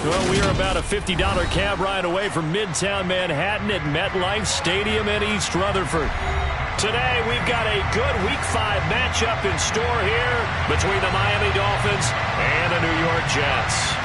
Well, we are about a $50 cab ride away from Midtown Manhattan at MetLife Stadium in East Rutherford. Today, we've got a good Week 5 matchup in store here between the Miami Dolphins and the New York Jets.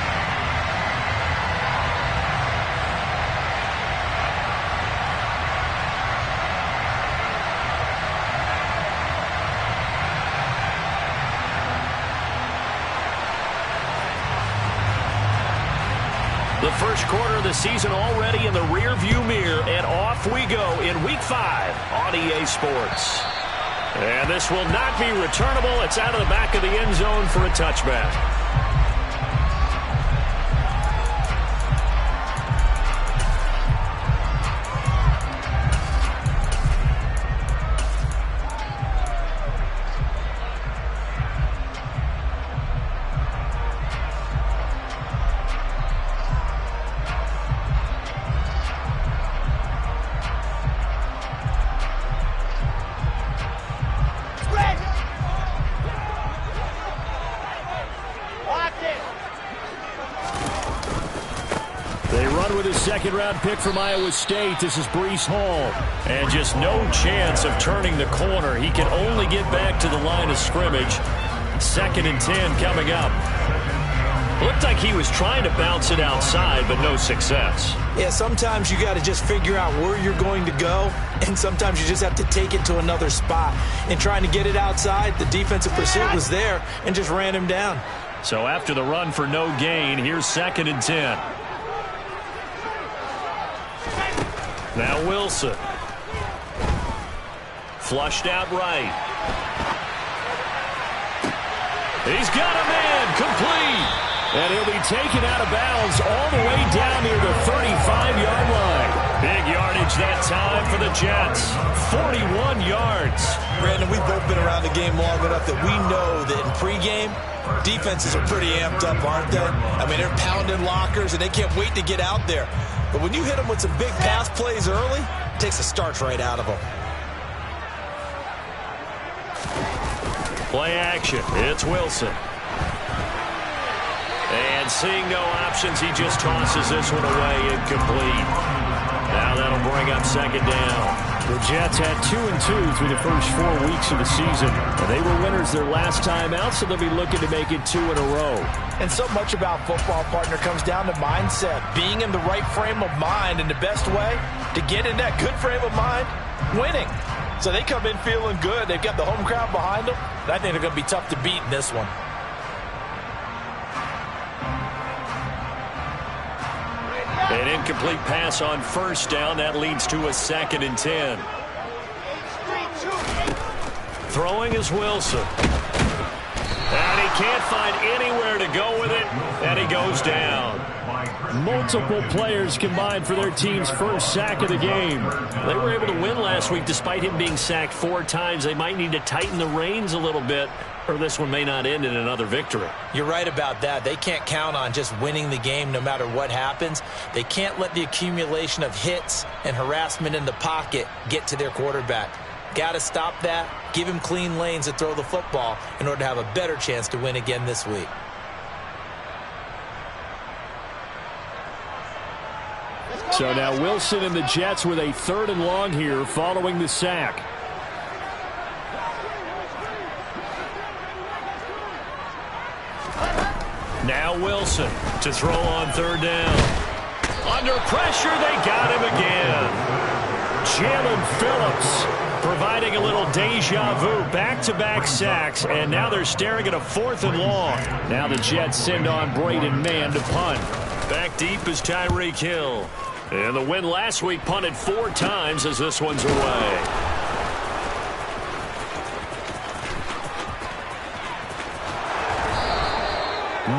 The first quarter of the season already in the rearview mirror, and off we go in Week 5 on EA Sports. And this will not be returnable. It's out of the back of the end zone for a touchback. Second-round pick from Iowa State. This is Breece Hall. And just no chance of turning the corner. He can only get back to the line of scrimmage. 2nd and 10 coming up. Looked like he was trying to bounce it outside, but no success. Yeah, sometimes you got to just figure out where you're going to go, and sometimes you just have to take it to another spot. And trying to get it outside, the defensive pursuit was there and just ran him down. So after the run for no gain, here's 2nd and 10. Now Wilson. Flushed out right. He's got a man complete. And he'll be taken out of bounds all the way down near the 35-yard line. Big yardage that time for the Jets. 41 yards. Brandon, we've both been around the game long enough that we know that in pregame, defenses are pretty amped up, aren't they? I mean, they're pounding lockers, and they can't wait to get out there. But when you hit them with some big pass plays early, it takes the starch right out of them. Play action. It's Wilson. And seeing no options, he just tosses this one away incomplete. Now that'll bring up 2nd down. The Jets had 2-2 through the first 4 weeks of the season. And they were winners their last time out, so they'll be looking to make it 2 in a row. And so much about football, partner, comes down to mindset. Being in the right frame of mind, and the best way to get in that good frame of mind, winning. So they come in feeling good. They've got the home crowd behind them. And I think they're going to be tough to beat in this one. An incomplete pass on 1st down. That leads to a 2nd and 10. Throwing is Wilson. And he can't find anywhere to go with it. And he goes down. Multiple players combined for their team's first sack of the game. They were able to win last week despite him being sacked 4 times. They might need to tighten the reins a little bit, or this one may not end in another victory. You're right about that. They can't count on just winning the game no matter what happens. They can't let the accumulation of hits and harassment in the pocket get to their quarterback. Got to stop that, give him clean lanes to throw the football in order to have a better chance to win again this week. So now Wilson and the Jets with a 3rd and long here following the sack. Now Wilson to throw on 3rd down. Under pressure, they got him again. Jalen Phillips providing a little deja vu. Back-to-back sacks, and now they're staring at a 4th and long. Now the Jets send on Braden Mann to punt. Back deep is Tyreek Hill. And the win last week punted 4 times as this one's away.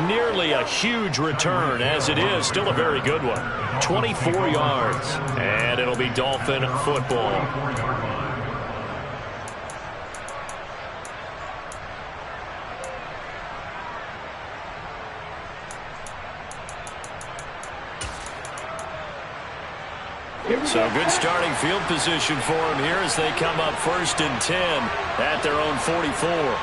Nearly a huge return, as it is still a very good one. 24 yards, and it'll be Dolphin football. So good starting field position for them here as they come up 1st and 10 at their own 44.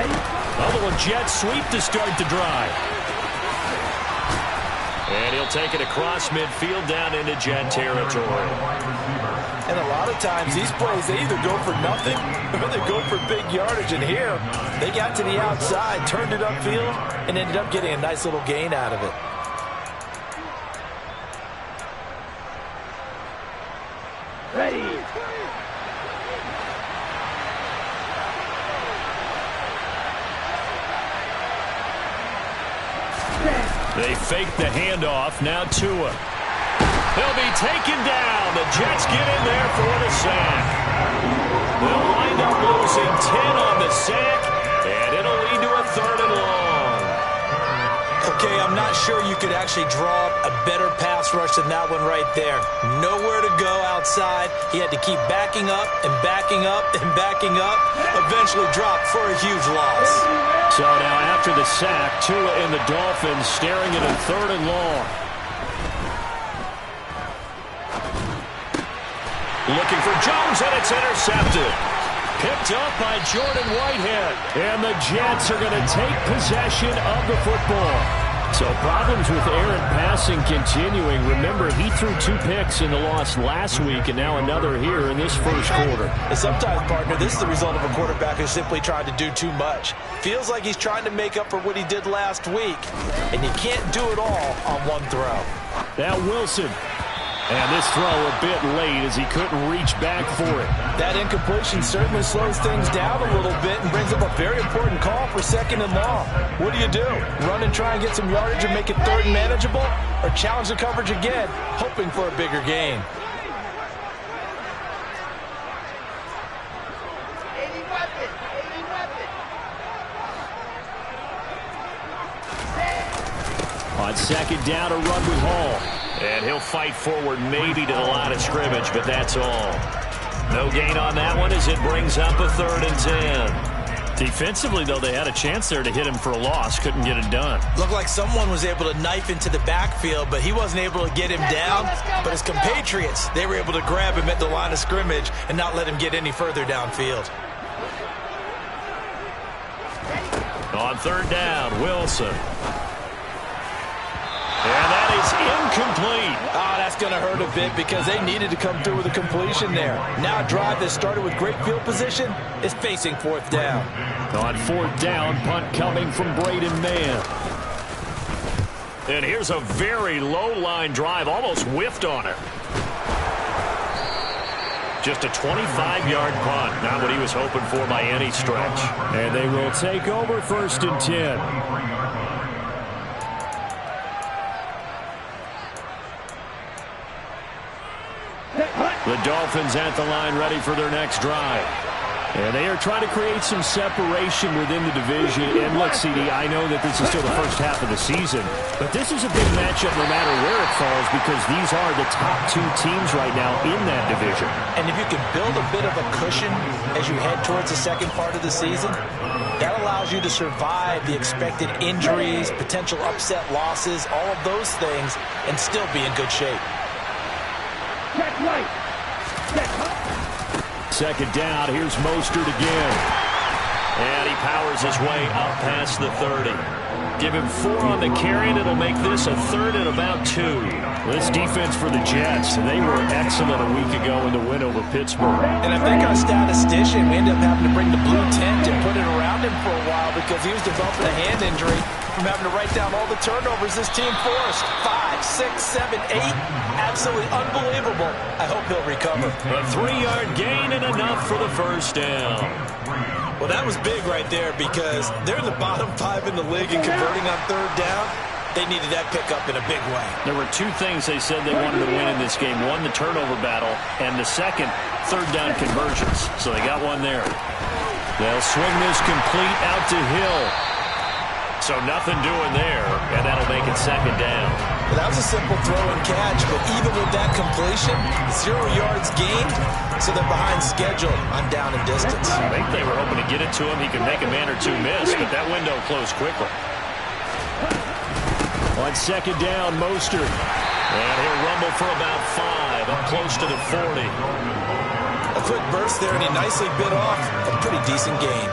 A little jet sweep to start the drive. And he'll take it across midfield down into Jet territory. And a lot of times these plays, they either go for nothing or they go for big yardage. And here, they got to the outside, turned it upfield, and ended up getting a nice little gain out of it. Ready. They fake the handoff. Now Tua. He'll be taken down. The Jets get in there for the sack. They'll wind up losing 10 on the sack, and it'll lead to a 3rd and long. Okay, I'm not sure you could actually draw up a better pass rush than that one right there. Nowhere to go outside. He had to keep backing up and backing up and backing up. Eventually dropped for a huge loss. So now after the sack, Tua and the Dolphins staring at a 3rd and long. Looking for Jones, and it's intercepted. Picked up by Jordan Whitehead. And the Jets are going to take possession of the football. So problems with errant passing continuing. Remember, he threw 2 picks in the loss last week, and now another here in this first quarter. And sometimes, partner, this is the result of a quarterback who's simply trying to do too much. Feels like he's trying to make up for what he did last week, and you can't do it all on one throw. Now Wilson. And this throw a bit late as he couldn't reach back for it. That incompletion certainly slows things down a little bit and brings up a very important call for 2nd and long. What do? Run and try and get some yardage and make it 3rd and manageable? Or challenge the coverage again, hoping for a bigger gain? On 2nd down, a run with Hall. And he'll fight forward maybe to the line of scrimmage, but that's all. No gain on that one as it brings up a 3rd and 10. Defensively, though, they had a chance there to hit him for a loss. Couldn't get it done. Looked like someone was able to knife into the backfield, but he wasn't able to get him down. But his compatriots, they were able to grab him at the line of scrimmage and not let him get any further downfield. On 3rd down, Wilson. And that is incomplete. That's going to hurt a bit because they needed to come through with a completion there. Now a drive that started with great field position is facing 4th down. On 4th down, punt coming from Braden Mann. And here's a very low-line drive, almost whiffed on it. Just a 25-yard punt, not what he was hoping for by any stretch. And they will take over 1st and 10. The Dolphins at the line ready for their next drive. And they are trying to create some separation within the division. And look, CD, I know that this is still the first half of the season, but this is a big matchup no matter where it falls because these are the top 2 teams right now in that division. And if you can build a bit of a cushion as you head towards the second part of the season, that allows you to survive the expected injuries, potential upset losses, all of those things, and still be in good shape. Check right. 2nd down, here's Mostert again. And he powers his way up past the 30. Give him 4 on the carry, and it'll make this a 3rd and about 2. This defense for the Jets, they were excellent a week ago in the win over Pittsburgh. And I think our statistician, we ended up having to bring the blue tent and put it around him for a while because he was developing a hand injury from having to write down all the turnovers this team forced. 5, 6, 7, 8. Absolutely unbelievable. I hope he'll recover. A 3-yard gain and enough for the 1st down. Well, that was big right there because they're in the bottom 5 in the league and converting on 3rd down. They needed that pickup in a big way. There were 2 things they said they wanted to win in this game. One, the turnover battle, and the second, 3rd down conversions. So they got one there. They'll swing this complete out to Hill. So nothing doing there, and that'll make it 2nd down. Well, that was a simple throw and catch, but even with that completion, 0 yards gained, so they're behind schedule on down and distance. I think they were hoping to get it to him. He could make a man or 2 miss, but that window closed quickly. On 2nd down, Mostert. And he'll rumble for about 5, up close to the 40. A quick burst there, and he nicely bit off a pretty decent gain.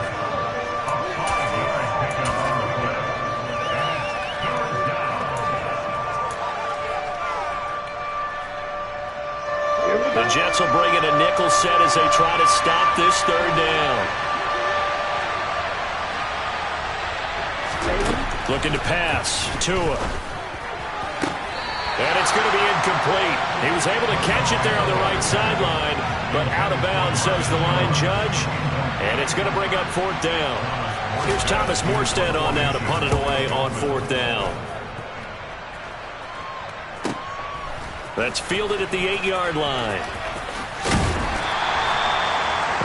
The Jets will bring in a nickel set as they try to stop this third down. Looking to pass. Tua. And it's going to be incomplete. He was able to catch it there on the right sideline, but out of bounds, says the line judge. And it's going to bring up fourth down. Here's Thomas Morstead on now to punt it away on fourth down. That's fielded at the 8-yard line.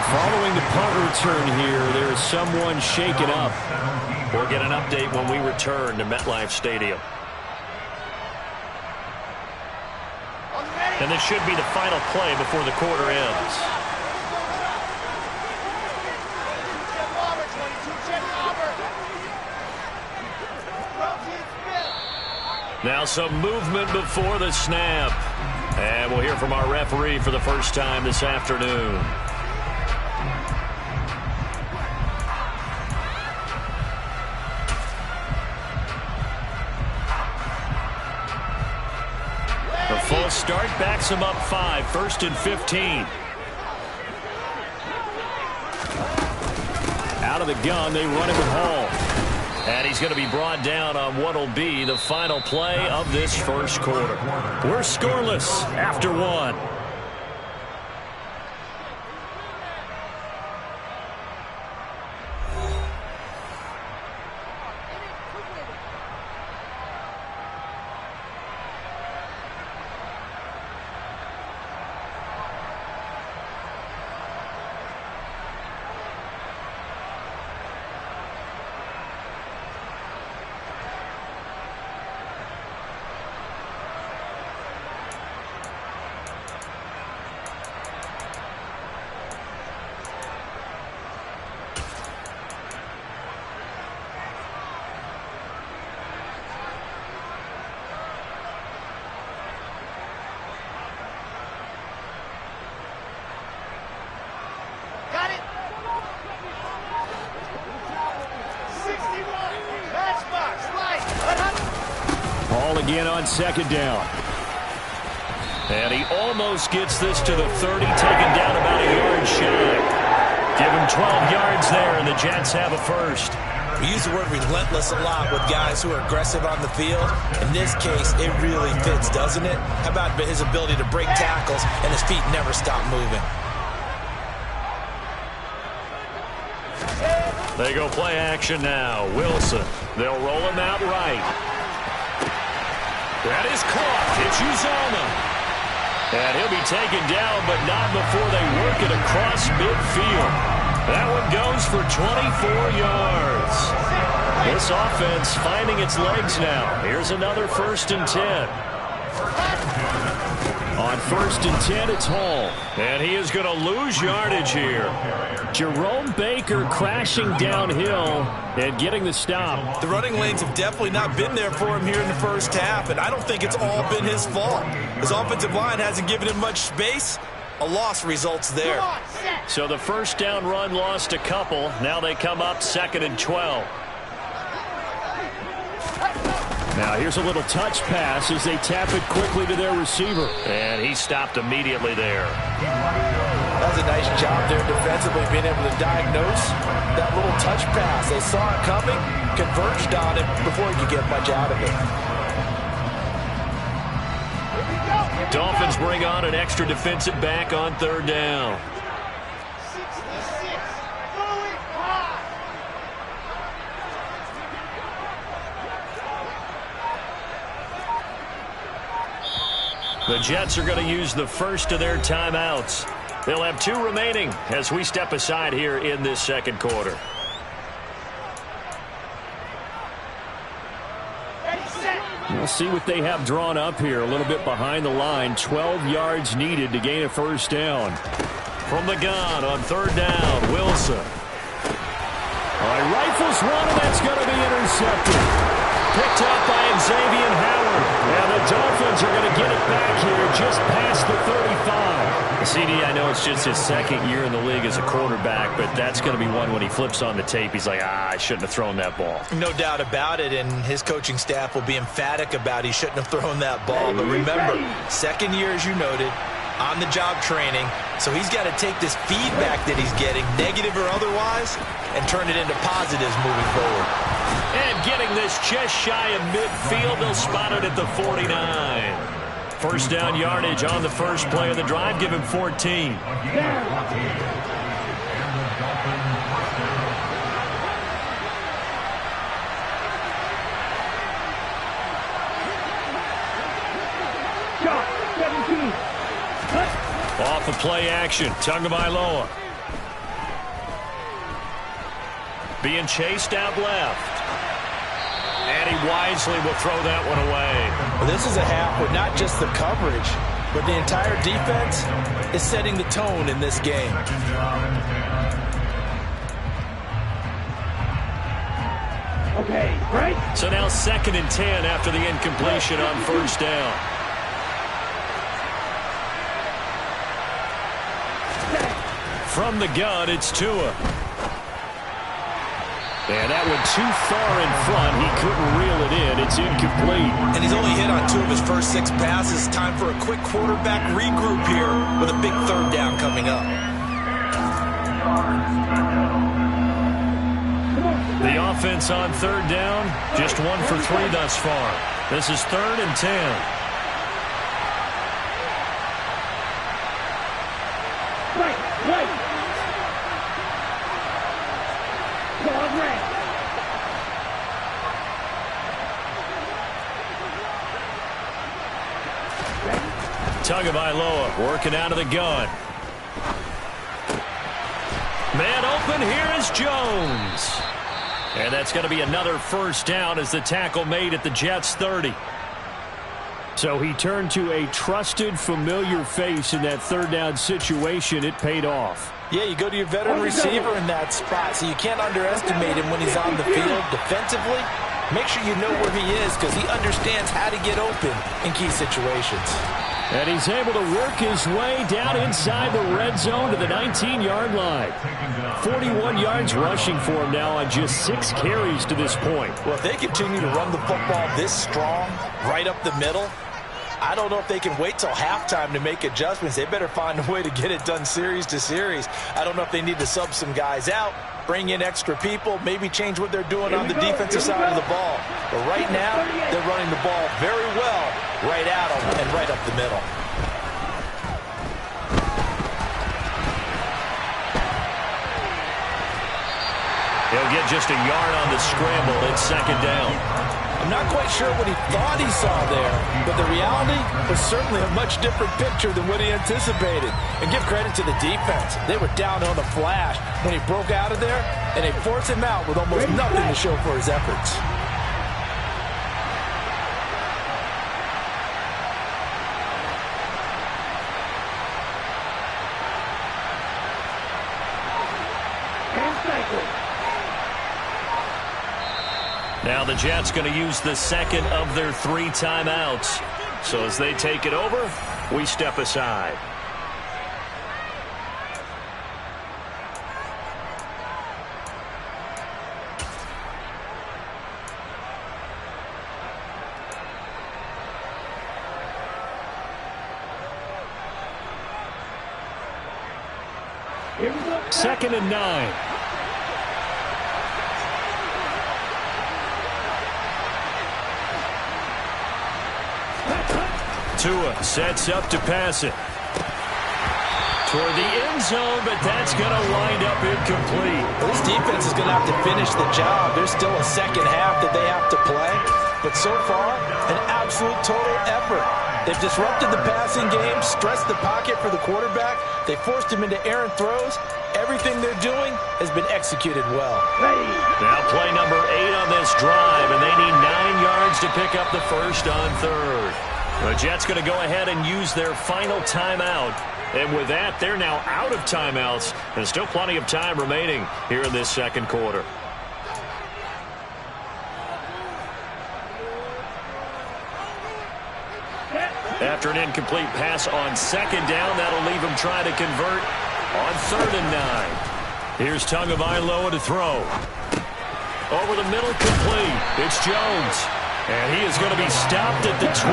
Following the punt return here, there is someone shaken up. We'll get an update when we return to MetLife Stadium. And this should be the final play before the quarter ends. Now some movement before the snap. And we'll hear from our referee for the first time this afternoon. The full start backs him up 5, 1st and 15. Out of the gun, they run it with Hall. And he's going to be brought down on what will be the final play of this first quarter. We're scoreless after 1. Again on second down. And he almost gets this to the 30, taken down about a yard shy. Give him 12 yards there, and the Jets have a first. We use the word relentless a lot with guys who are aggressive on the field. In this case, it really fits, doesn't it? How about his ability to break tackles and his feet never stop moving? They go play action now. Wilson. They'll roll him out right. That is caught. It's Uzomah. And he'll be taken down, but not before they work it across midfield. That one goes for 24 yards. This offense finding its legs now. Here's another 1st and 10. On 1st and 10, it's Hall. And he is going to lose yardage here. Jerome Baker crashing downhill and getting the stop. The running lanes have definitely not been there for him here in the first half, and I don't think it's all been his fault. His offensive line hasn't given him much space. A loss results there. So the first down run lost a couple. Now they come up 2nd and 12. Now here's a little touch pass as they tap it quickly to their receiver. And he stopped immediately there. That was a nice job there defensively, being able to diagnose that little touch pass. They saw it coming, converged on it before he could get much out of it. Dolphins bring on an extra defensive back on 3rd down. The Jets are going to use the first of their timeouts. They'll have 2 remaining as we step aside here in this second quarter. We'll see what they have drawn up here. A little bit behind the line. 12 yards needed to gain a first down. From the gun on 3rd down, Wilson. All right, rifles one, and that's going to be intercepted. Picked up by Xavier Howard. And the Dolphins are going to get it back here just past the 35. CD, I know it's just his 2nd year in the league as a quarterback, but that's going to be one when he flips on the tape. He's like, I shouldn't have thrown that ball. No doubt about it, and his coaching staff will be emphatic about he shouldn't have thrown that ball. But remember, 2nd year, as you noted, on-the-job training, so he's got to take this feedback that he's getting, negative or otherwise, and turn it into positives moving forward. And getting this just shy of midfield, they'll spot it at the 49. First down yardage on the first play of the drive. Give him 14. Off of play action, Tagovailoa. Being chased out left. And he wisely will throw that one away. Well, this is a half where not just the coverage, but the entire defense is setting the tone in this game. Okay, right? So now 2nd and 10 after the incompletion on first down. From the gun, it's Tua. And that one too far in front. He couldn't reel it in. It's incomplete. And he's only hit on 2 of his first 6 passes. Time for a quick quarterback regroup here with a big 3rd down coming up. The offense on 3rd down, just 1 for 3 thus far. This is 3rd and 10. Right. Tagovailoa working out of the gun. Man open, here is Jones. And that's going to be another first down as the tackle made at the Jets' 30. So he turned to a trusted, familiar face in that 3rd down situation. It paid off. Yeah, you go to your veteran receiver in that spot, so you can't underestimate him when he's on the field defensively. Make sure you know where he is because he understands how to get open in key situations. And he's able to work his way down inside the red zone to the 19-yard line. 41 yards rushing for him now on just 6 carries to this point. Well, if they continue to run the football this strong, right up the middle, I don't know if they can wait till halftime to make adjustments. They better find a way to get it done series to series. I don't know if they need to sub some guys out, bring in extra people, maybe change what they're doing on the defensive side of the ball. But right now, they're running the ball very well right at them and right up the middle. He'll get just a yard on the scramble. It's 2nd down. I'm not quite sure what he thought he saw there, but the reality was certainly a much different picture than what he anticipated. And give credit to the defense. They were down on the flash when he broke out of there, and they forced him out with almost nothing to show for his efforts. Now the Jets going to use the 2nd of their 3 timeouts. So as they take it over, we step aside. Here we go. 2nd and 9. Tua sets up to pass it toward the end zone, but that's going to wind up incomplete. Well, this defense is going to have to finish the job. There's still a 2nd half that they have to play, but so far, an absolute total effort. They've disrupted the passing game, stressed the pocket for the quarterback. They forced him into errant throws. Everything they're doing has been executed well. Ready. Now play number 8 on this drive, and they need 9 yards to pick up the first on 3rd. The Jets going to go ahead and use their final timeout. And with that, they're now out of timeouts. There's still plenty of time remaining here in this 2nd quarter. After an incomplete pass on 2nd down, that'll leave him trying to convert on 3rd and 9. Here's Tagovailoa to throw. Over the middle, complete. It's Jones. And he is going to be stopped at the 12,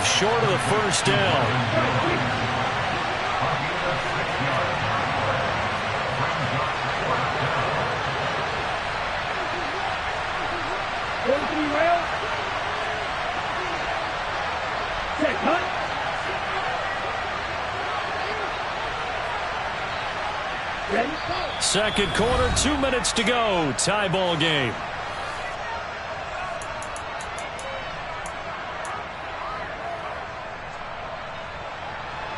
short of the first down. Cut. Ready? Second quarter, 2 minutes to go. Tie ball game.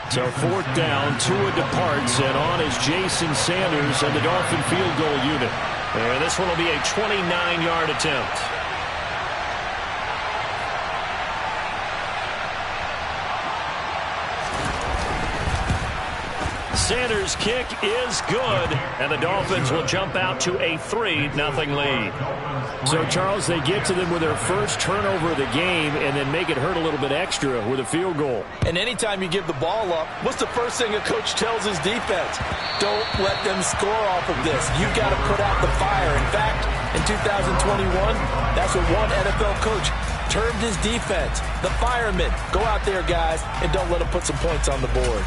So fourth down, Tua departs, and on is Jason Sanders and the Dolphin field goal unit. And this one will be a 29-yard attempt. Sanders' kick is good, and the Dolphins will jump out to a 3-0 lead. So, Charles, they get to them with their first turnover of the game and then make it hurt a little bit extra with a field goal. And anytime you give the ball up, what's the first thing a coach tells his defense? Don't let them score off of this. You've got to put out the fire. In fact, in 2021, that's what one NFL coach termed his defense. The firemen. Go out there, guys, and don't let them put some points on the board.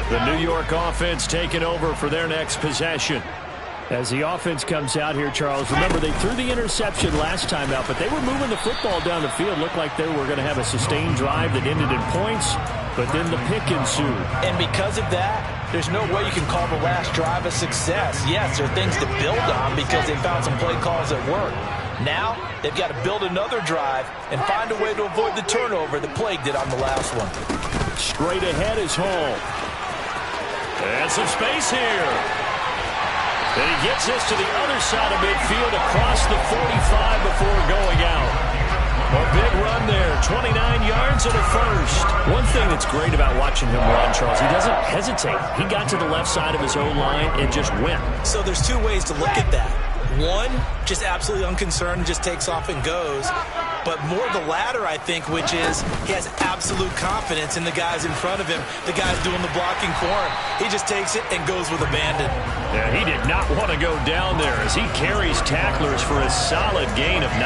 The New York offense taking over for their next possession. As the offense comes out here, Charles, remember they threw the interception last time out, but they were moving the football down the field. Looked like they were going to have a sustained drive that ended in points, but then the pick ensued. And because of that, there's no way you can call the last drive a success. Yes, there are things to build on because they found some play calls that work. Now, they've got to build another drive and find a way to avoid the turnover that plagued it on the last one. Straight ahead is Hall. And some space here. And he gets this to the other side of midfield across the 45 before going out. A big run there, 29 yards and a first. One thing that's great about watching him run, Charles, he doesn't hesitate. He got to the left side of his own line and just went. So there's two ways to look at that. One, just absolutely unconcerned, just takes off and goes. But more the latter, I think, which is he has absolute confidence in the guys in front of him, the guys doing the blocking for him. He just takes it and goes with abandon. Yeah, he did not want to go down there as he carries tacklers for a solid gain of 9.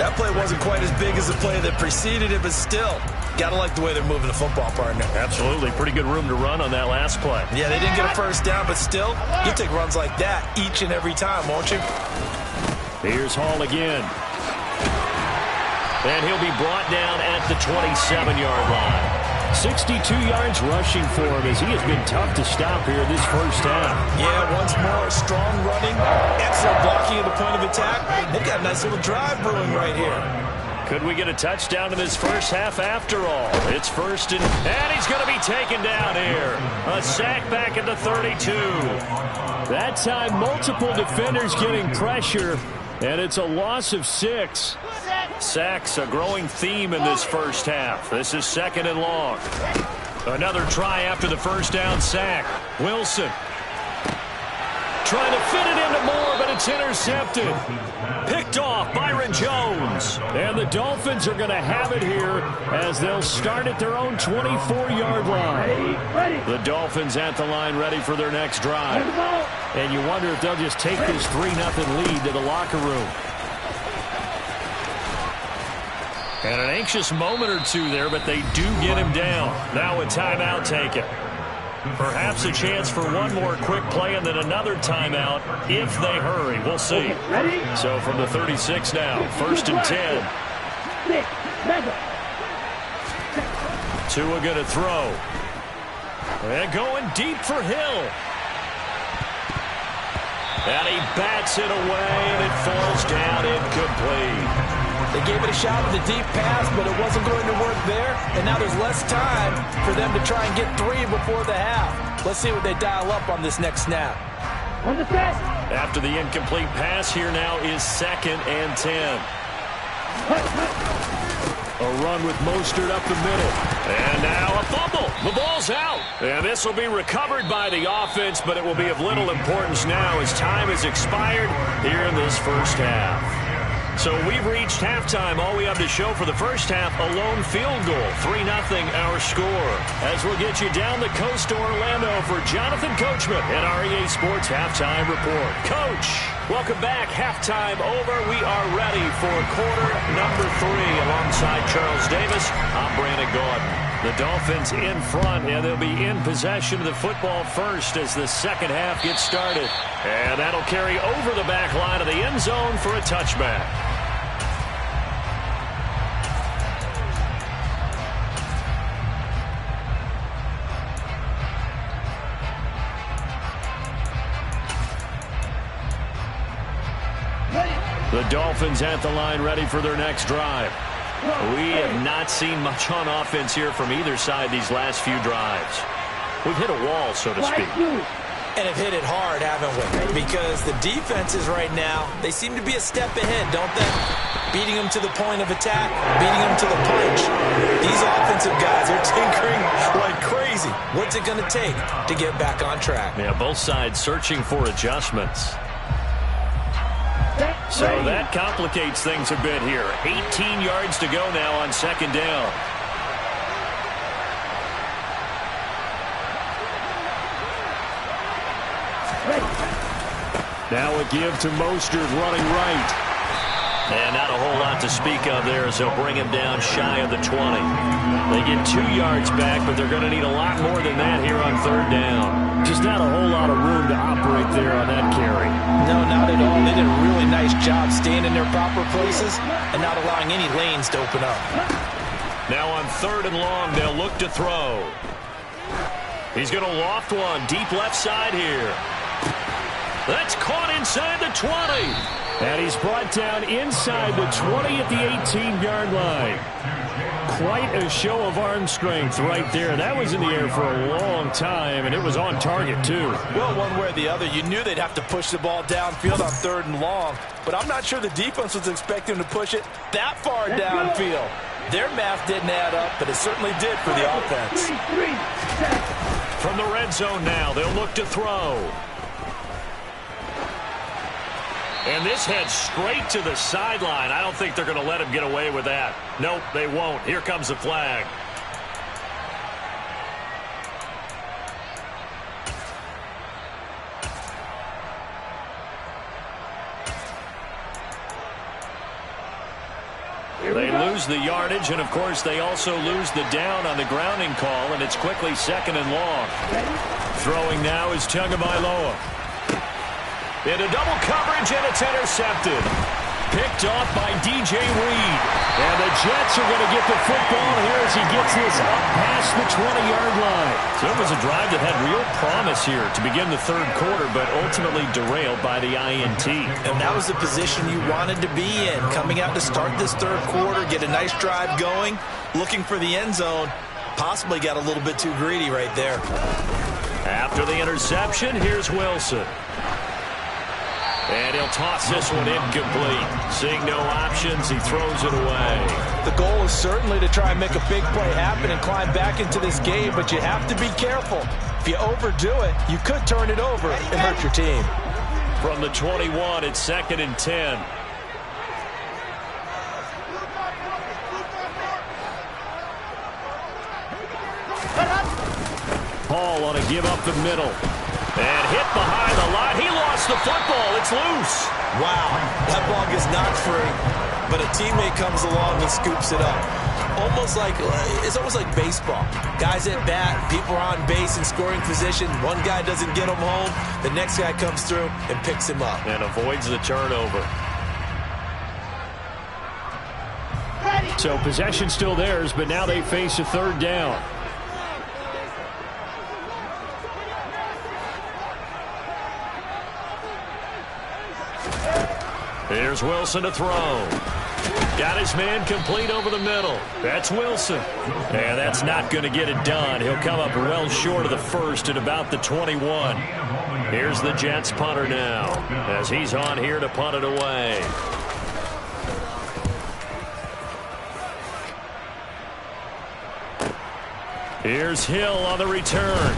That play wasn't quite as big as the play that preceded it, but still, got to like the way they're moving the football, partner. Absolutely. Pretty good room to run on that last play. Yeah, they didn't get a first down, but still, you take runs like that each and every time, won't you? Here's Hall again. And he'll be brought down at the 27-yard line. 62 yards rushing for him as he has been tough to stop here this first half. Yeah, once more, strong running, excellent blocking at the point of attack. They've got a nice little drive brewing right here. Could we get a touchdown in this first half after all? It's first and he's going to be taken down here. A sack back at the 32. That time, multiple defenders getting pressure, and it's a loss of 6. Sacks, a growing theme in this first half. This is second and long. Another try after the first down sack. Wilson trying to fit it into Moore, but it's intercepted. Picked off Byron Jones. And the Dolphins are going to have it here as they'll start at their own 24-yard line. The Dolphins at the line ready for their next drive. And you wonder if they'll just take this 3-0 lead to the locker room. And an anxious moment or two there, but they do get him down. Now a timeout taken. Perhaps a chance for one more quick play and then another timeout if they hurry. We'll see. Ready? So from the 36 now, first and 10. Tua going to throw. And going deep for Hill. And he bats it away, and it falls down incomplete. They gave it a shot with a deep pass, but it wasn't going to work there. And now there's less time for them to try and get 3 before the half. Let's see what they dial up on this next snap. On the set. After the incomplete pass, here now is second and 10. A run with Mostert up the middle. And now a fumble. The ball's out. And this will be recovered by the offense, but it will be of little importance now as time has expired here in this first half. So we've reached halftime. All we have to show for the first half, a lone field goal. 3-0 our score. As we'll get you down the coast to Orlando for Jonathan Coachman at our EA Sports Halftime Report. Coach. Welcome back. Halftime over. We are ready for quarter number 3. Alongside Charles Davis, I'm Brandon Gaudin. The Dolphins in front, and they'll be in possession of the football first as the second half gets started. And that'll carry over the back line of the end zone for a touchback. The Dolphins at the line ready for their next drive. We have not seen much on offense here from either side these last few drives. We've hit a wall, so to speak. And have hit it hard, haven't we? Because the defenses right now, they seem to be a step ahead, don't they? Beating them to the point of attack, beating them to the punch. These offensive guys are tinkering like crazy. What's it going to take to get back on track? Yeah, both sides searching for adjustments. So that complicates things a bit here. 18 yards to go now on second down. Now a give to Mostert running right. And not a whole lot to speak of there as they'll bring him down shy of the 20. They get 2 yards back, but they're going to need a lot more than that here on third down. Just not a whole lot of room to operate there on that carry. No, not at all. They did a really nice job staying in their proper places and not allowing any lanes to open up. Now on third and long, they'll look to throw. He's going to loft one deep left side here. That's caught inside the 20. And he's brought down inside the 20 at the 18-yard line. Quite a show of arm strength right there. That was in the air for a long time, and it was on target, too. Well, one way or the other, you knew they'd have to push the ball downfield on third and long. But I'm not sure the defense was expecting to push it that far downfield. Their math didn't add up, but it certainly did for the offense. From the red zone now, they'll look to throw. And this heads straight to the sideline. I don't think they're going to let him get away with that. Nope, they won't. Here comes the flag. They lose the yardage, and of course they also lose the down on the grounding call, and it's quickly second and long. Throwing now is Tagovailoa. Into double coverage, and it's intercepted. Picked off by DJ Reed. And the Jets are going to get the football here as he gets this up past the 20-yard line. So it was a drive that had real promise here to begin the third quarter, but ultimately derailed by the INT. And that was the position you wanted to be in. Coming out to start this third quarter, get a nice drive going, looking for the end zone. Possibly got a little bit too greedy right there. After the interception, here's Wilson. And he'll toss this one incomplete. Seeing no options, he throws it away. The goal is certainly to try and make a big play happen and climb back into this game, but you have to be careful. If you overdo it, you could turn it over and hurt your team. From the 21, it's second and 10. Hall on a give up the middle. And hit behind the line. He lost the football. It's loose. Wow, that ball is not free. But a teammate comes along and scoops it up. It's almost like baseball. Guys at bat, people are on base in scoring position. One guy doesn't get him home. The next guy comes through and picks him up. And avoids the turnover. So possession still theirs, but now they face a third down. Here's Wilson to throw. Got his man complete over the middle. That's Wilson. And that's not going to get it done. He'll come up well short of the first at about the 21. Here's the Jets punter now as he's on here to punt it away. Here's Hill on the return.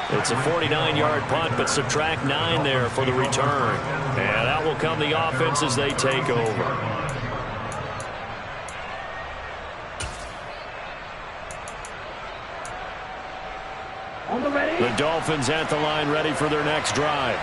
It's a 49-yard punt, but subtract 9 there for the return. And that will come the offense as they take over. The Dolphins at the line ready for their next drive.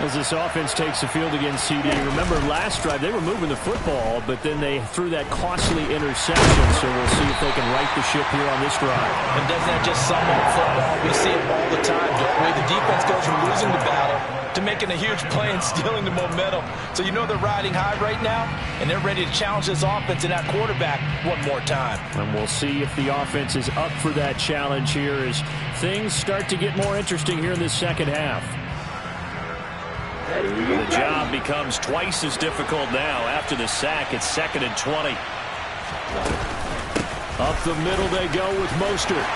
As this offense takes the field against CD, remember last drive they were moving the football, but then they threw that costly interception, so we'll see if they can right the ship here on this drive. And doesn't that just sum up football? We see it all the time. The way the defense goes from losing the battle to making a huge play and stealing the momentum. So you know they're riding high right now, and they're ready to challenge this offense and that quarterback one more time. And we'll see if the offense is up for that challenge here as things start to get more interesting here in this second half. The job becomes twice as difficult now after the sack. It's 2nd and 20. Up the middle they go with Mostert.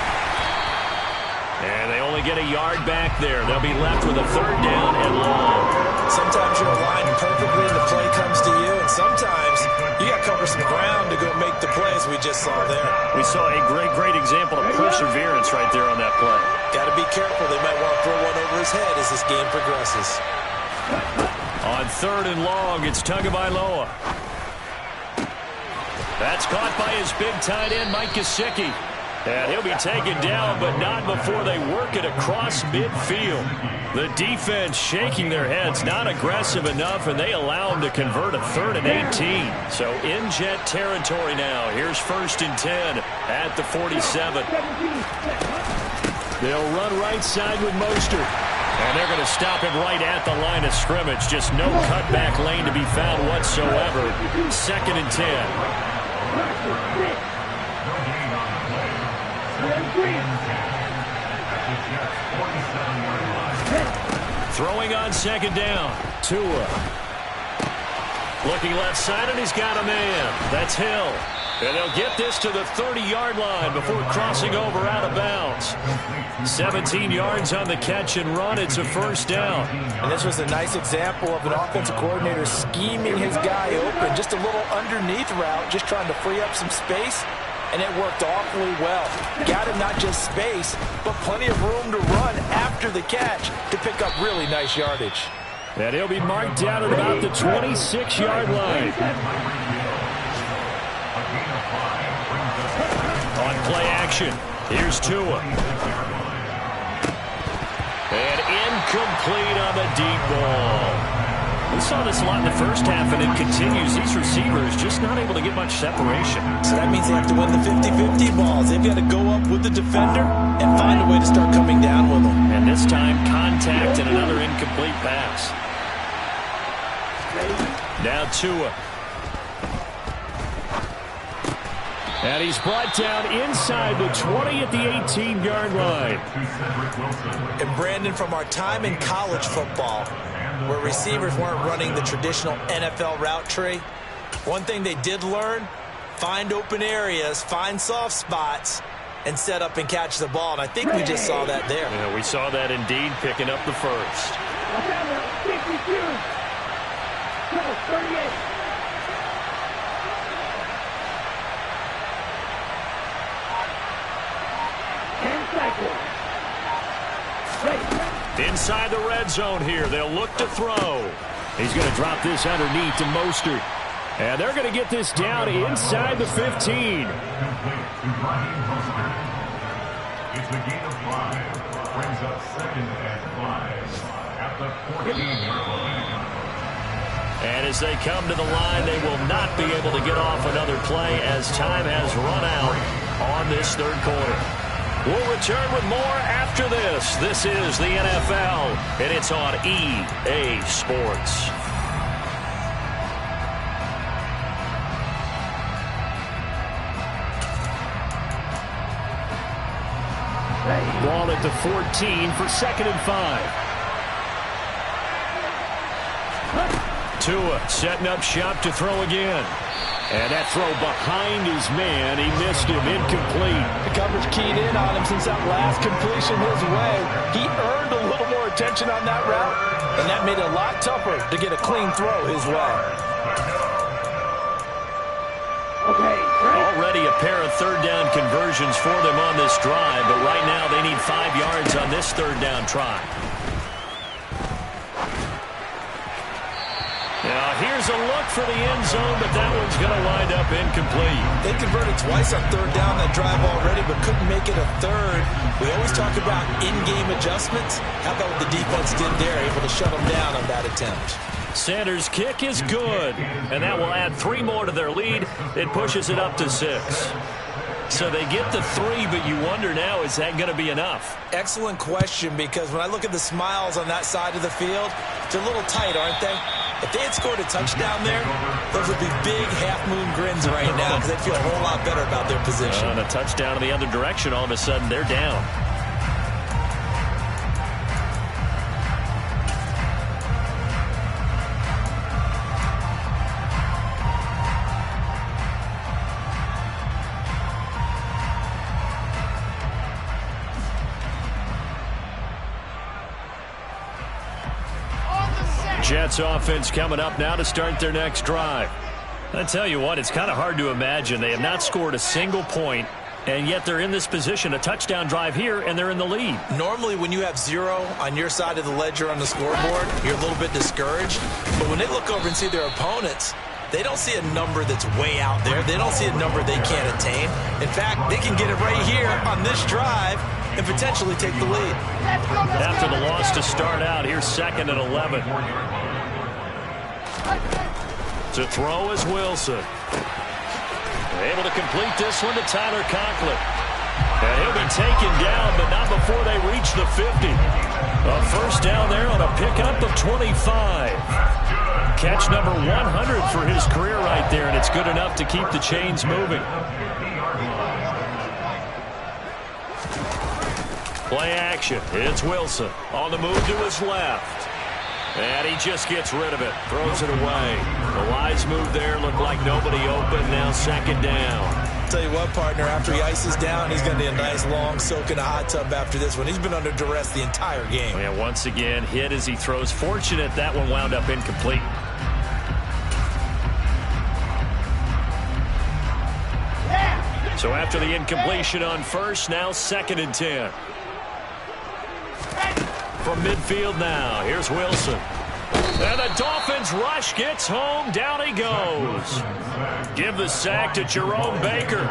And they only get a yard back there. They'll be left with a 3rd down and long. Sometimes you're aligned perfectly and the play comes to you, and sometimes you got to cover some ground to go make the play, as we just saw there. We saw a great example of perseverance right there on that play. Got to be careful. They might want to throw one over his head as this game progresses. On 3rd and long, it's Tagovailoa. That's caught by his big tight end, Mike Gesicki. And he'll be taken down, but not before they work it across midfield. The defense shaking their heads, not aggressive enough, and they allow him to convert a 3rd and 18. So in Jet territory now. Here's 1st and 10 at the 47. They'll run right side with Mostert. And they're going to stop him right at the line of scrimmage. Just no cutback lane to be found whatsoever. 2nd and 10. Throwing on 2nd down. Tua. Looking left side, and he's got a man. That's Hill. And they'll get this to the 30-yard line before crossing over out of bounds. 17 yards on the catch and run. It's a 1st down. And this was a nice example of an offensive coordinator scheming his guy open. Just a little underneath route, just trying to free up some space. And it worked awfully well. Got him not just space, but plenty of room to run after the catch to pick up really nice yardage. And he'll be marked down at about the 26-yard line. On play action, here's Tua. And incomplete on the deep ball. We saw this a lot in the first half, and it continues. These receivers just not able to get much separation. So that means they have to win the 50-50 balls. They've got to go up with the defender and find a way to start coming down with them. And this time, contact and another incomplete pass. Now Tua. And he's brought down inside the 20 at the 18-yard line. And Brandon, from our time in college football, where receivers weren't running the traditional NFL route tree, one thing they did learn, find open areas, find soft spots, and set up and catch the ball. And I think we just saw that there. Yeah, we saw that indeed, picking up the 1st. 38. Inside the red zone here. They'll look to throw. He's going to drop this underneath to Mostert. And they're going to get this down inside the 15. It's the gain of 5. Brings up 2nd and 5 at the 14-yard line. And as they come to the line, they will not be able to get off another play as time has run out on this 3rd quarter. We'll return with more after this. This is the NFL, and it's on EA Sports. Ball at the 14 for 2nd and 5. Tua setting up shop to throw again. And that throw behind his man, he missed him, incomplete. The coverage keyed in on him since that last completion his way. He earned a little more attention on that route, and that made it a lot tougher to get a clean throw his way. Already a pair of 3rd down conversions for them on this drive, but right now they need 5 yards on this 3rd down try. Now here's a look for the end zone, but that one's going to wind up incomplete. They converted twice on third down that drive already, but couldn't make it a third. We always talk about in-game adjustments. How about what the defense did there, able to shut them down on that attempt. Sanders' kick is good, and that will add 3 more to their lead. It pushes it up to 6. So they get the 3, but you wonder now, is that going to be enough? Excellent question, because when I look at the smiles on that side of the field, they're a little tight, aren't they? If they had scored a touchdown there, those would be big half-moon grins right now, because they'd feel a whole lot better about their position. On a touchdown in the other direction, all of a sudden they're down. Jets offense coming up now to start their next drive. I tell you what, it's kind of hard to imagine. They have not scored a single point, and yet they're in this position, a touchdown drive here, and they're in the lead. Normally, when you have 0 on your side of the ledger on the scoreboard, you're a little bit discouraged. But when they look over and see their opponents, they don't see a number that's way out there. They don't see a number they can't attain. In fact, they can get it right here on this drive and potentially take the lead. After the loss to start out, here's 2nd and 11. To throw is Wilson. Able to complete this one to Tyler Conklin. And he'll be taken down, but not before they reach the 50. A first down there on a pickup of 25. Catch number 100 for his career right there, and it's good enough to keep the chains moving. Play action. It's Wilson on the move to his left. And he just gets rid of it. Throws it away. The wise move there. Looked like nobody open. Now 2nd down. Tell you what, partner, after he ices down, he's going to need a nice long soak in a hot tub after this one. He's been under duress the entire game. Yeah, once again, hit as he throws. Fortunate that one wound up incomplete. So after the incompletion on first, now 2nd and 10. From midfield now, here's Wilson. And the Dolphins rush gets home. Down he goes. Give the sack to Jerome Baker.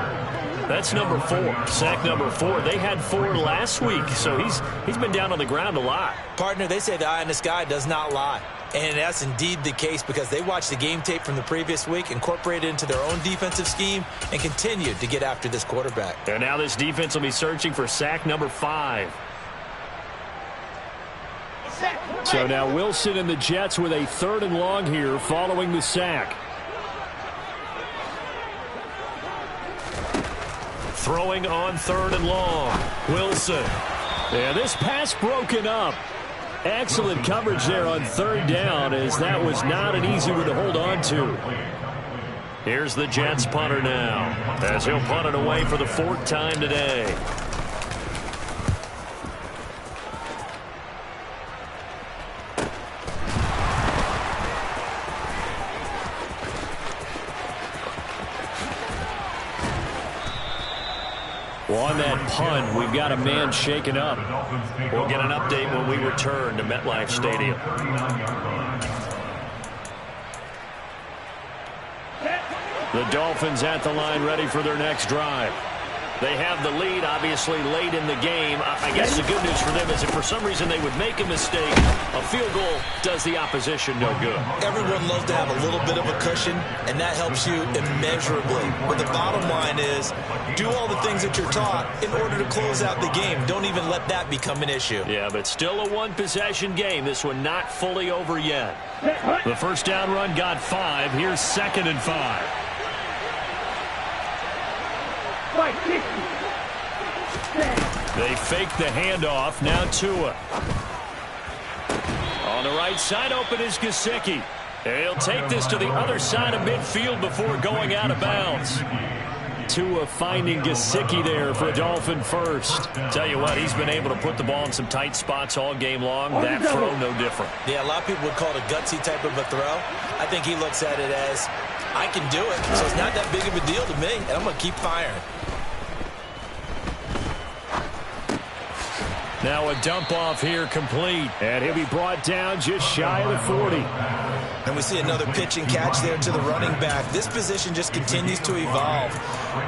That's number 4. Sack number 4. They had 4 last week, so he's been down on the ground a lot. Partner, they say the eye in the sky does not lie. And that's indeed the case because they watched the game tape from the previous week, incorporated it into their own defensive scheme, and continued to get after this quarterback. And now this defense will be searching for sack number 5. So now Wilson and the Jets with a 3rd and long here following the sack. Throwing on 3rd and long. Wilson. And this pass broken up. Excellent coverage there on 3rd down, as that was not an easy one to hold on to. Here's the Jets punter now, as he'll punt it away for the 4th time today. Well, on that punt, we've got a man shaken up. We'll get an update when we return to MetLife Stadium. The Dolphins at the line, ready for their next drive. They have the lead, obviously, late in the game. I guess the good news for them is if for some reason they would make a mistake, a field goal does the opposition no good. Everyone loves to have a little bit of a cushion, and that helps you immeasurably. But the bottom line is, do all the things that you're taught in order to close out the game. Don't even let that become an issue. Yeah, but still a one-possession game. This one not fully over yet. The first down run got 5. Here's 2nd and 5. They fake the handoff. Now Tua. On the right side, open is Gesicki. He'll take this to the other side of midfield before going out of bounds. Tua finding Gesicki there for a Dolphin first. Tell you what, he's been able to put the ball in some tight spots all game long. That throw, no different. Yeah, a lot of people would call it a gutsy type of a throw. I think he looks at it as, I can do it, so it's not that big of a deal to me, and I'm going to keep firing. Now a dump off here complete, and he'll be brought down just shy of the 40. And we see another pitch and catch there to the running back. This position just continues to evolve.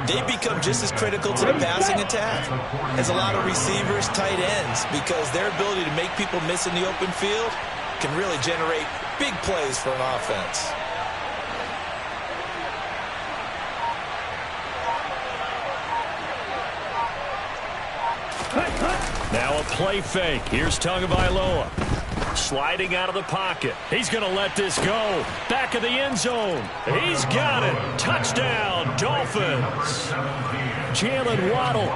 They become just as critical to the passing attack as a lot of receivers, tight ends, because their ability to make people miss in the open field can really generate big plays for an offense. Now a play fake. Here's Tagovailoa. Sliding out of the pocket. He's going to let this go. Back of the end zone. He's got it. Touchdown, Dolphins. Jalen Waddle,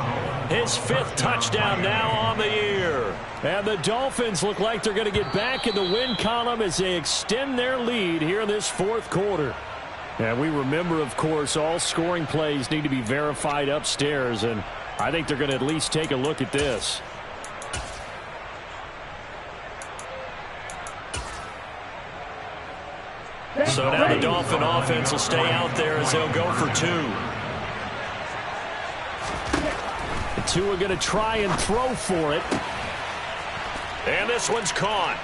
his 5th touchdown now on the year. And the Dolphins look like they're going to get back in the win column as they extend their lead here in this 4th quarter. And we remember, of course, all scoring plays need to be verified upstairs, and I think they're going to at least take a look at this. So now the Dolphin offense will stay out there as they'll go for 2. The 2 are going to try and throw for it. And this one's caught.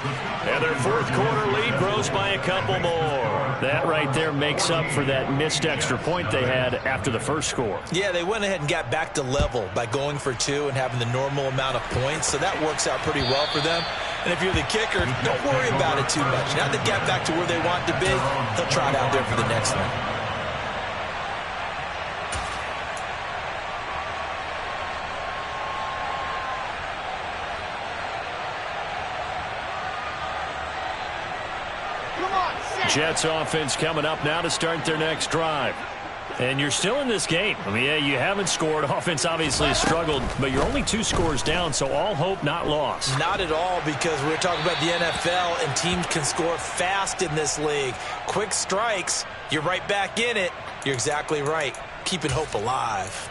And their 4th quarter lead grows by a couple more. That right there makes up for that missed extra point they had after the first score. Yeah, they went ahead and got back to level by going for 2 and having the normal amount of points. So that works out pretty well for them. And if you're the kicker, don't worry about it too much. Now they get back to where they want to be, they'll try it out there for the next one. Jets offense coming up now to start their next drive. And you're still in this game. I mean, yeah, you haven't scored. Offense obviously has struggled, but you're only 2 scores down, so all hope not lost. Not at all, because we're talking about the NFL, and teams can score fast in this league. Quick strikes, you're right back in it. You're exactly right. Keeping hope alive.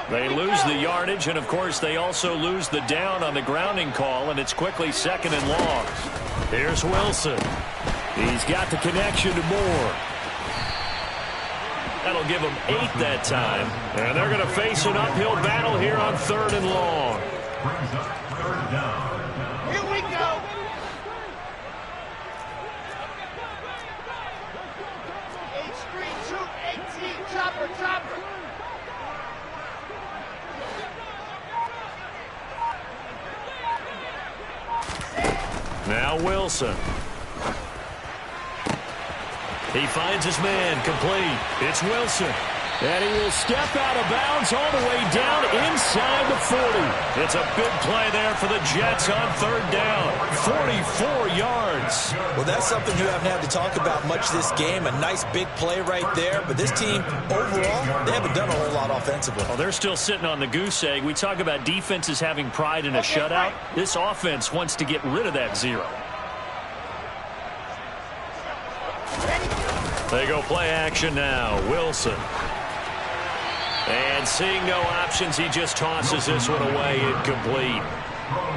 They lose the yardage, and, of course, they also lose the down on the grounding call, and it's quickly 2nd and long. Here's Wilson. He's got the connection to Moore. That'll give them 8 that time. And they're going to face an uphill battle here on 3rd and long. Brings up 3rd down. Here we go. H3-2-18, chopper, chopper. Now Wilson. He finds his man, complete. It's Wilson. And he will step out of bounds all the way down inside the 40. It's a big play there for the Jets on 3rd down. 44 yards. Well, that's something you haven't had to talk about much this game. A nice big play right there. But this team, overall, they haven't done a whole lot offensively. Well, they're still sitting on the goose egg. We talk about defenses having pride in a shutout. This offense wants to get rid of that 0. They go play action now. Wilson. And seeing no options, he just tosses this one away, incomplete.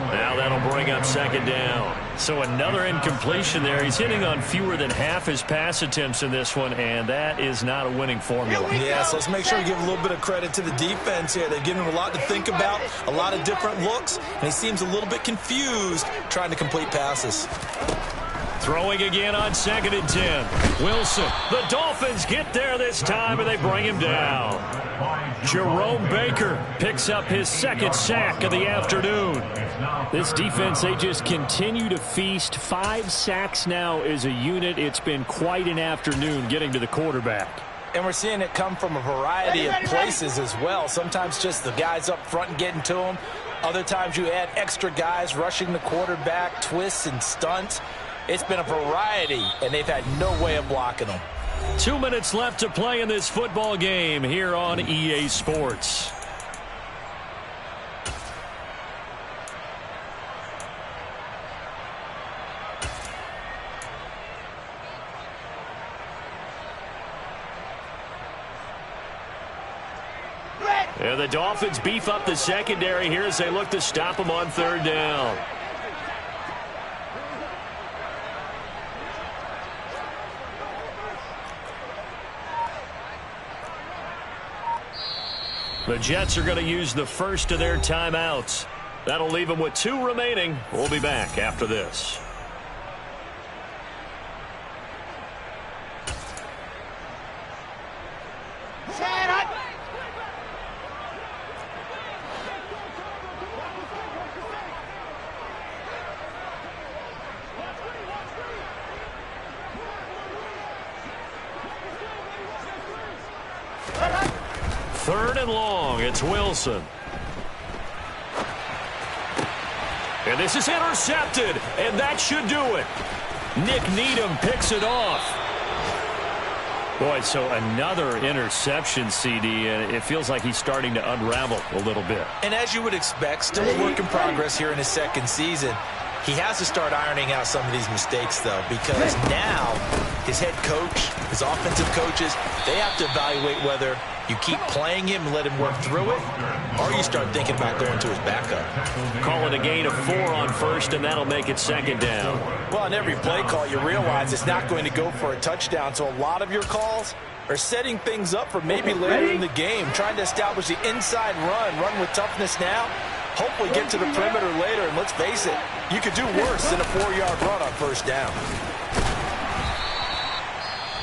Now that'll bring up 2nd down. So another incompletion there. He's hitting on fewer than half his pass attempts in this one, and that is not a winning formula. Yeah, so let's make sure we give a little bit of credit to the defense here. They've given him a lot to think about, a lot of different looks, and he seems a little bit confused trying to complete passes. Throwing again on 2nd and 10. Wilson. The Dolphins get there this time, and they bring him down. Jerome Baker picks up his 2nd sack of the afternoon. This defense, they just continue to feast. 5 sacks now as a unit. It's been quite an afternoon getting to the quarterback. And we're seeing it come from a variety of places as well. Sometimes just the guys up front and getting to them. Other times you add extra guys rushing the quarterback, twists and stunts. It's been a variety, and they've had no way of blocking them. 2 minutes left to play in this football game here on EA Sports. And the Dolphins beef up the secondary here as they look to stop them on 3rd down. The Jets are going to use the first of their timeouts. That'll leave them with 2 remaining. We'll be back after this. Third and long, it's Wilson. And this is intercepted, and that should do it. Nick Needham picks it off. Boy, so another interception, CD, and it feels like he's starting to unravel a little bit. And as you would expect, still a work in progress here in his second season. He has to start ironing out some of these mistakes, though, because now his head coach, his offensive coaches, they have to evaluate whether you keep playing him and let him work through it, or you start thinking about going to his backup. Call it a gain of 4 on first, and that'll make it second down. Well, on every play call, you realize it's not going to go for a touchdown, so a lot of your calls are setting things up for maybe later in the game, trying to establish the inside run with toughness now, hopefully get to the perimeter later, and let's face it, you could do worse than a 4-yard run on first down.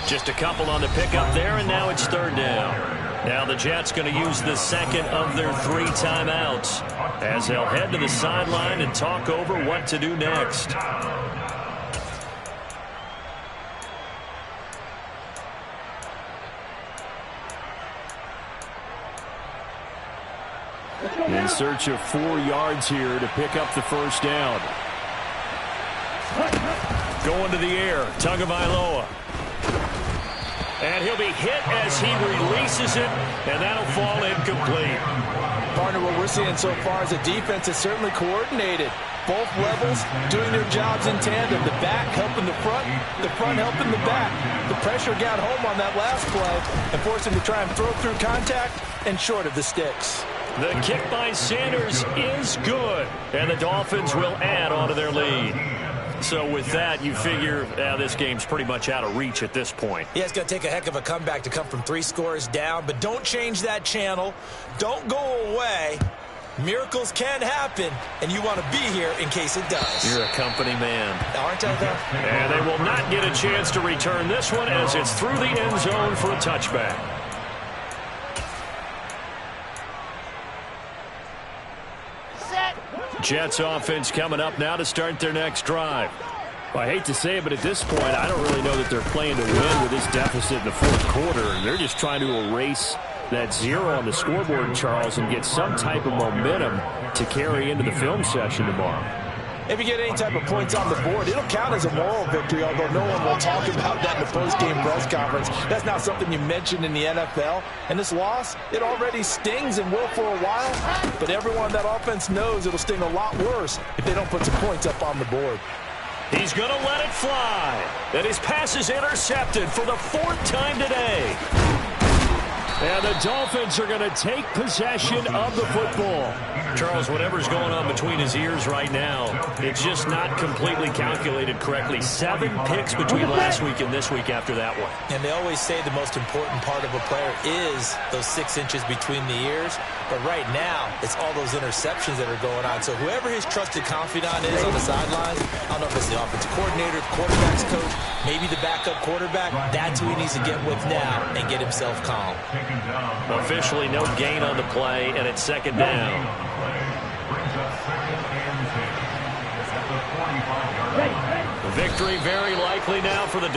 Just a couple on the pickup there, and now it's third down. Now the Jets going to use the second of their 3 timeouts as they'll head to the sideline and talk over what to do next. In search of 4 yards here to pick up the first down. Going to the air, Tagovailoa. And he'll be hit as he releases it, and that'll fall incomplete. Partner, what we're seeing so far is a defense that's certainly coordinated. Both levels doing their jobs in tandem. The back helping the front helping the back. The pressure got home on that last play and forced him to try and throw through contact and short of the sticks. The kick by Sanders is good, and the Dolphins will add on to their lead. So with that, you figure this game's pretty much out of reach at this point. Yeah, it's going to take a heck of a comeback to come from 3 scores down, but don't change that channel. Don't go away. Miracles can happen, and you want to be here in case it does. You're a company man. Aren't I, though? And they will not get a chance to return this one as it's through the end zone for a touchback. Jets offense coming up now to start their next drive. Well, I hate to say it, but at this point, I don't really know that they're playing to win with this deficit in the fourth quarter. They're just trying to erase that 0 on the scoreboard, Charles, and get some type of momentum to carry into the film session tomorrow. If you get any type of points on the board, it'll count as a moral victory, although no one will talk about that in the post-game press conference. That's not something you mentioned in the NFL. And this loss, it already stings and will for a while, but everyone on that offense knows it'll sting a lot worse if they don't put some points up on the board. He's going to let it fly. And his pass is intercepted for the 4th time today. And the Dolphins are going to take possession of the football. Charles, whatever's going on between his ears right now, it's just not completely calculated correctly. 7 picks between last week and this week after that one. And they always say the most important part of a player is those 6 inches between the ears. But right now, it's all those interceptions that are going on. So whoever his trusted confidant is on the sidelines, I don't know if it's the offensive coordinator, the quarterback's coach, maybe the backup quarterback, that's who he needs to get with now and get himself calm. Officially no gain on the play, and it's second down. Victory very likely now for the Dolphins.